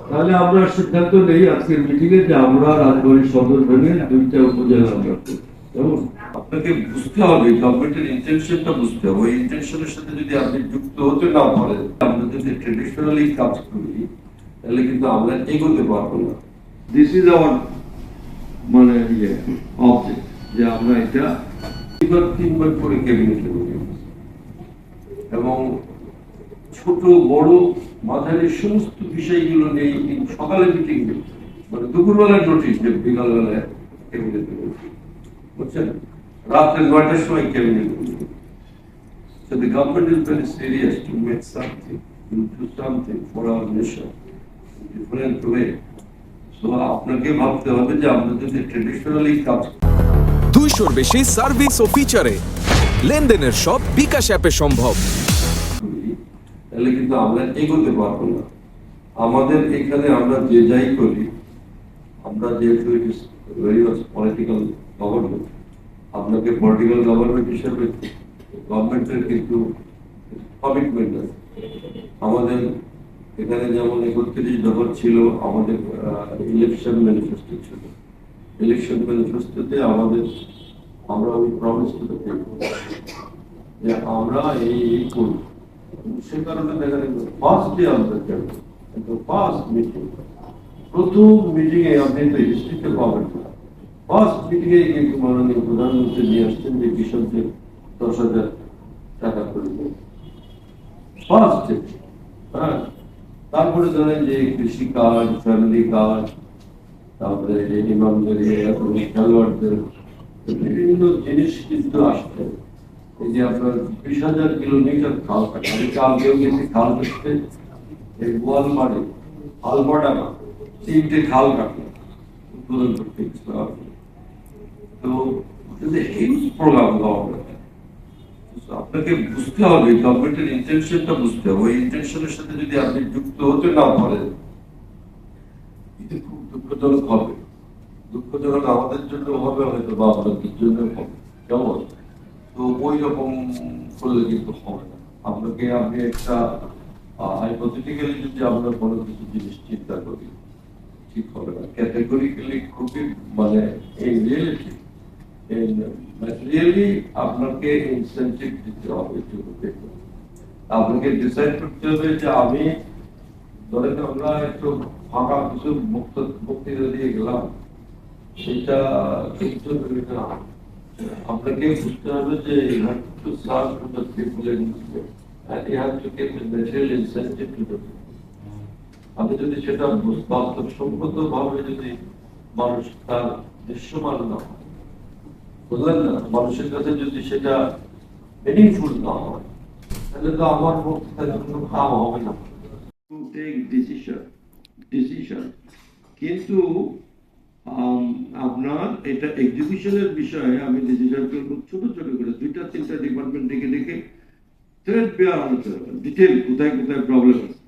তাহলে আমরা সিদ্ধান্ত নেই আজকের মিটিং এ যে আমরা রাজবাড়ী সদর ভেঙে 2টা উপজেলা আমরা করব। কেমন? আপনাকে বুঝতে হবে, গভর্নমেন্টের ইন্টেনশনটা বুঝতে হবে। ওই ইন্টেনশনের সাথে যদি আপনি যুক্ত হতে না পারেন, আমরা যদি ট্রেডিশনালি কাজ করি, তাহলে কিন্তু আমরা এগোতে পারবো না। দিস ইজ আওয়ার মানে অবজেক্ট, যে আমরা এটা 3বার করে ক্যাবিনেটে করি এবং ছোট বড় মাঝারি সমস্ত বিষয়গুলো নিয়ে সকালে মিটিং নেই, মানে দুপুরবেলায় নোটিশ দেব, বিকালবেলায় ক্যাবিনেটে বুঝছেন, রাত্রে 9টার সময় cabinet. So the government is very serious to make something, to do something for our nation, different way. So আপনাকে ভাবতে হবে যে আমরা যদি ট্রেডিশনালি কাজ 200-র বেশি সার্ভিস ও ফিচারে লেনদেনের সব বিকাশ অ্যাপে সম্ভব। তাহলে কিন্তু আমরা এগোতে পারবো না। আমাদের এখানে আমরা যে যাই করি, আমরা যেহেতু ভেরি মাচ পলিটিক্যাল গভর্নমেন্ট, আপনাকে পলিটিক্যাল গভর্নমেন্ট হিসেবে গভর্নমেন্টের কিন্তু কমিটমেন্ট আছে। আমাদের এখানে যেমন 31 দফা ছিল, আমাদের ইলেকশন ম্যানিফেস্টো ছিল। ইলেকশন ম্যানিফেস্টোতে আমরা ওই প্রমিস করতে যে আমরা এই করব। সে কারণে দেখা গেল ফার্স্ট ডে আমরা কিন্তু ফার্স্ট মিটিং, প্রথম মিটিং এ আপনি তো হিস্ট্রিতে পাবেন না। ফার্স্ট মিটিং এ কিন্তু মাননীয় প্রধানমন্ত্রী নিয়ে আসছেন যে কৃষকদের 10,000 টাকা করে ফার্স্ট ডে। হ্যাঁ, তারপরে ধরেন যে কৃষি কার্ড, ফ্যামিলি কার্ড, তারপরে ইমামদের খেলোয়াড়দের বিভিন্ন জিনিস কিন্তু আসছে। এই যে আপনার 20,000 কিলোমিটার খাল কাটা, আমি কালকেও গেছি খাল কাটতে, এই গোয়ালমারি আলবাডাঙ্গা 3টে খাল কাটলো উদ্বোধন করতে। তো হিউজ প্রোগ্রাম গভর্নমেন্ট, আপনাকে বুঝতে হবে, গভর্নমেন্টের ইন্টেনশনটা বুঝতে হবে। ওই ইন্টেনশনের সাথে যদি আপনি যুক্ত হতে না পারেন, এটা খুব দুঃখজনক হবে। দুঃখজনক আমাদের জন্য হবে, হয়তো বা আপনাদের জন্য হবে। কেমন? তো ওই রকম করলে কিন্তু হবে না। আপনাকে আমি একটা হাইপোথেটিক্যালি যদি আমরা কোনো কিছু জিনিস চিন্তা করি, ঠিক হবে না। ক্যাটেগরিক্যালি খুবই মানে এই রিয়েলিটি ম্যাটেরিয়ালি আপনাকে ইনসেন্টিভ দিতে হবে। আপনাকে ডিসাইড করতে হবে যে আমি ধরেন আমরা একটু ফাঁকা কিছু বক্তৃতা দিয়ে গেলাম, সেটা কিন্তু না। আপনাকে বুঝতে হবে যে you have to serve to the people in India and you have to give the material incentive to the people. আপনি যদি সেটা বাস্তবসম্মত ভাবে যদি মানুষ তার দৃশ্যমান না হয়, বুঝলেন না, মানুষের কাছে যদি সেটা মিনিংফুল না হয়, তাহলে তো আমার বক্তৃতার কোনো কাম হবে না। ডিসিশন কিন্তু আপনার এটা এক্সিকিউশনের বিষয়ে আমি ডিসিশন করবো ছোট ছোট করে, 2-3টা ডিপার্টমেন্ট ডেকে থ্রেড বেয়ার আনতে হবে, ডিটেল কোথায় কোথায় প্রবলেম আছে।